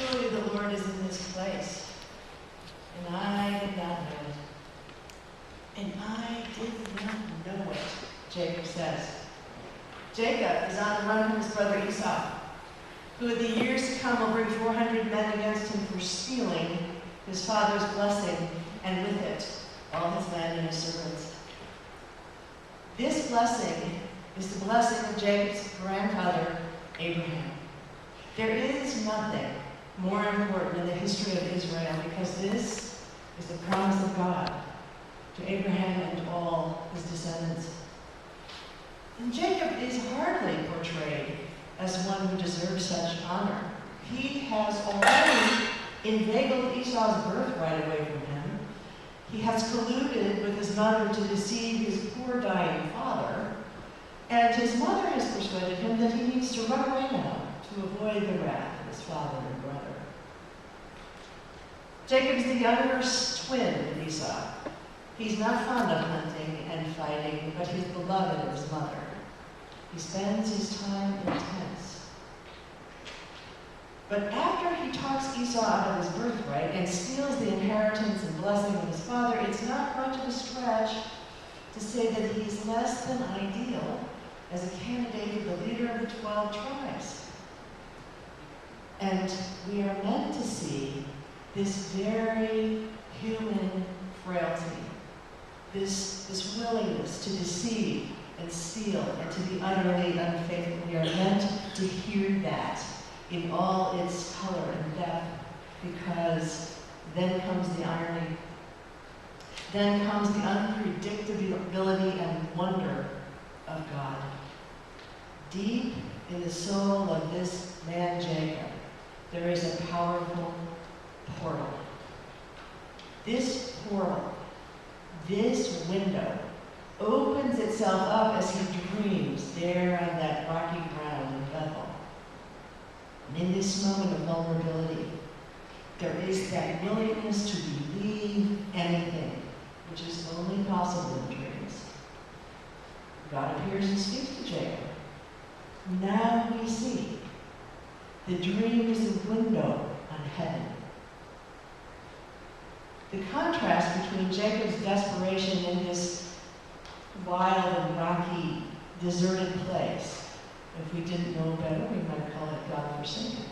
Surely the Lord is in this place, and I did not know it. And I did not know it, Jacob says. Jacob is on the run from his brother Esau, who in the years to come will bring 400 men against him for stealing his father's blessing, and with it all his land and his servants. This blessing is the blessing of Jacob's grandfather, Abraham. There is nothing more important in the history of Israel, because this is the promise of God to Abraham and all his descendants. And Jacob is hardly portrayed as one who deserves such honor. He has already inveigled Esau's birthright away from him. He has colluded with his mother to deceive his poor dying father, and his mother has persuaded him that he needs to run away now to avoid the wrath of his father and brother. Jacob is the younger twin of Esau. He's not fond of hunting and fighting, but he's beloved of his mother. He spends his time in tents. But after he talks Esau out of his birthright and steals the inheritance and blessing of his father, it's not much of a stretch to say that he's less than ideal as a candidate for the leader of the 12 tribes. And we are meant to see this very human frailty, this willingness to deceive and steal and to be utterly unfaithful. We are meant to hear that in all its color and depth, because then comes the irony. Then comes the unpredictability and wonder of God. Deep in the soul of this man Jacob, there is a powerful portal. This portal, this window, opens itself up as he dreams there on that rocky ground in Bethel. And in this moment of vulnerability, there is that willingness to believe anything, which is only possible in dreams. God appears and speaks to Jacob. Now we see the dream is a window on heaven. The contrast between Jacob's desperation in this wild and rocky, deserted place, if we didn't know better, we might call it God-forsaken,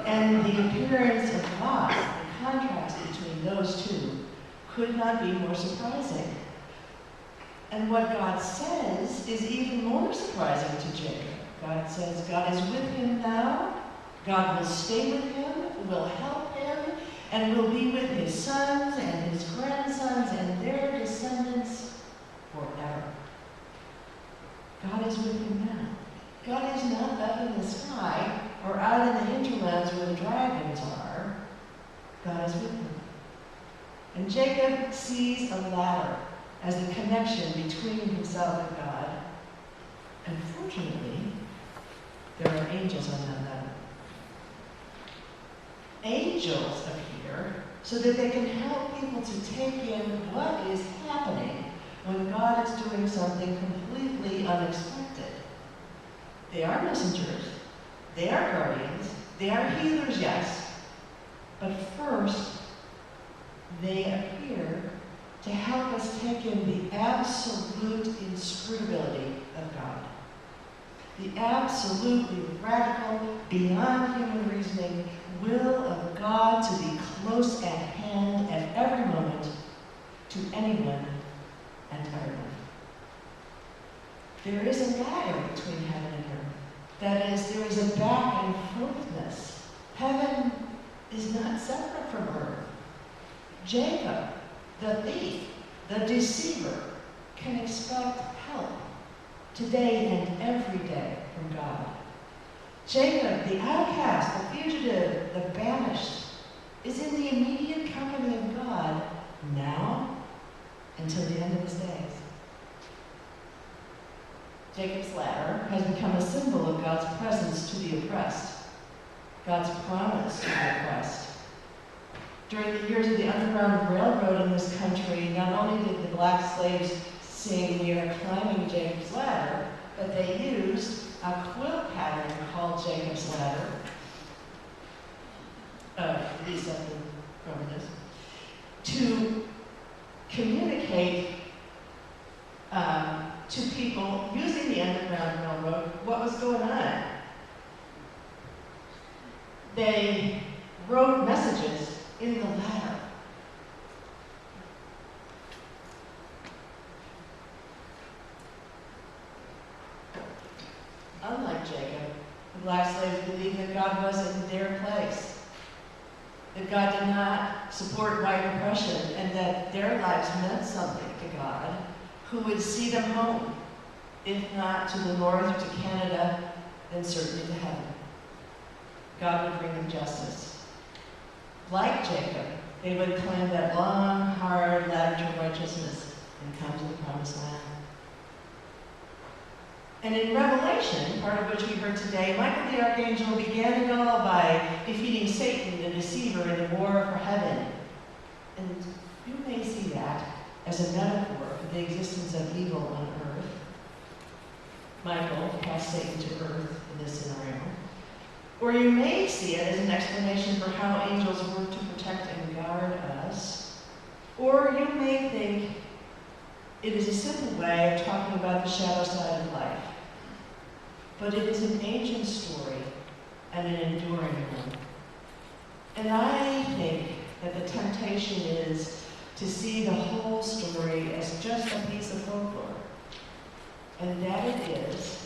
and the appearance of God, the contrast between those two, could not be more surprising. And what God says is even more surprising to Jacob. God says God is with him now, God will stay with him, will help him, and will be with his sons and his grandsons and their descendants forever. God is with him now. God is not up in the sky or out in the hinterlands where the dragons are. God is with him. And Jacob sees a ladder as the connection between himself and God. And fortunately, there are angels on that ladder. Angels appear so that they can help people to take in what is happening when God is doing something completely unexpected. They are messengers, they are guardians, they are healers, yes, but first they appear to help us take in the absolute inscrutability of God. The absolutely radical, beyond human reasoning will of God to be close at hand at every moment to anyone and everyone. There is a ladder between heaven and earth. That is, there is a back and forthness. Heaven is not separate from earth. Jacob, the thief, the deceiver, can expect help today and every day from God. Jacob, the outcast, the fugitive, the banished, is in the immediate company of God now until the end of his days. Jacob's ladder has become a symbol of God's presence to the oppressed, God's promise to the oppressed. During the years of the Underground Railroad in this country, not only did the black slaves sing "We Are Climbing Jacob's Ladder," but they used a quilt pattern called Jacob's Ladder Lisa from this, to communicate to people using the Underground Railroad what was going on. They wrote messages in the ladder. Unlike Jacob, the black slaves believed that God was in their place, that God did not support white oppression, and that their lives meant something to God, who would see them home, if not to the north, to Canada, then certainly to heaven. God would bring them justice. Like Jacob, they would climb that long, hard ladder to righteousness and come to the promised land. And in Revelation, part of which we heard today, Michael the Archangel began it all by defeating Satan, the deceiver, in the war for heaven. And you may see that as a metaphor for the existence of evil on earth. Michael cast Satan to earth in this scenario. Or you may see it as an explanation for how angels work to protect and guard us. Or you may think it is a simple way of talking about the shadow side of life. But it is an ancient story and an enduring one. And I think that the temptation is to see the whole story as just a piece of folklore. And that it is.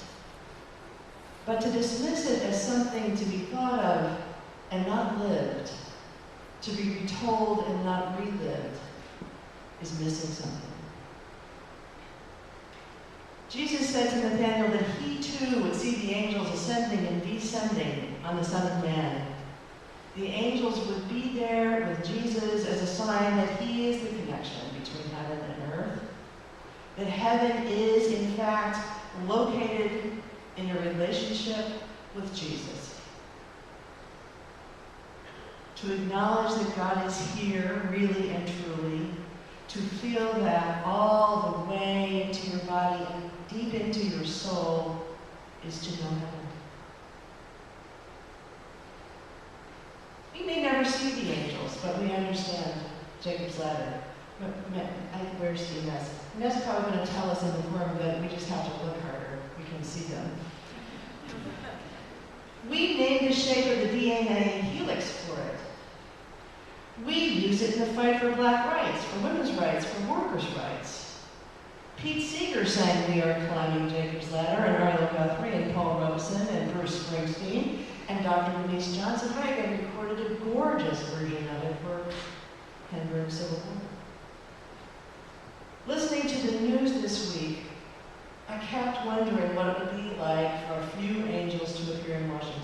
But to dismiss it as something to be thought of and not lived, to be retold and not relived, is missing something. Jesus said to Nathanael that he too would see the angels ascending and descending on the Son of Man. The angels would be there with Jesus as a sign that he is the connection between heaven and earth, that heaven is, in fact, located in a relationship with Jesus. To acknowledge that God is here, really and truly, to feel that all the way into your body and deep into your soul is to know heaven. We may never see the angels, but we understand Jacob's ladder. Where's Inez? Inez is probably going to tell us in the forum that we just have to look harder. We can see them. We named the shape of the DNA helix for it. We use it in the fight for black rights, for women's rights, for workers' rights. Pete Seeger sang We Are Climbing Jacob's Ladder, and Arlo Guthrie, and Paul Robeson, and Bruce Springsteen, and Dr. Denise Johnson-Reagan recorded a gorgeous version of it for Henry Civil War. Listening to the news this week, I kept wondering what it would be like for a few angels to appear in Washington.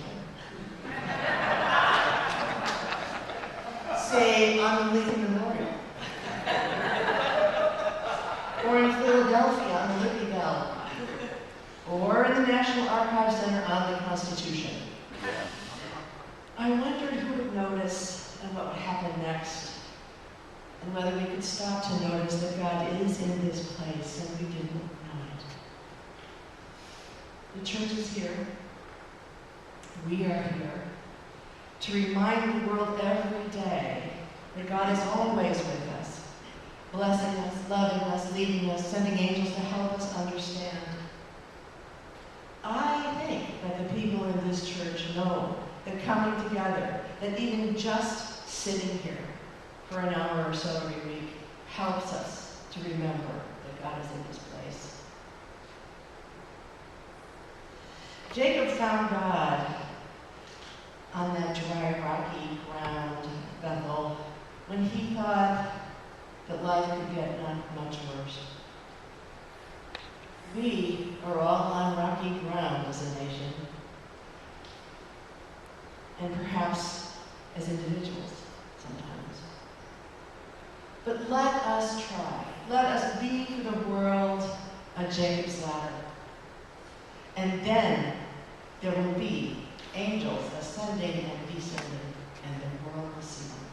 Say, on the Lincoln Memorial. Or in Philadelphia on the Liberty Bell. Or in the National Archives Center on the Constitution. I wondered who would notice and what would happen next, and whether we could stop to notice that God is in this place and we didn't know it. The church is here. We are here to remind the world every day that God is always with us, blessing us, loving us, leading us, sending angels to help us understand. I think that the people in this church know that coming together, that even just sitting here for an hour or so every week helps us to remember that God is in this place. Jacob found God on that dry, rocky ground, Bethel, when he thought that life could get not much worse. We are all on rocky ground as a nation, and perhaps as individuals sometimes. But let us try. Let us be for the world a Jacob's ladder. And then there will be angels ascending and descending, and the world will see them.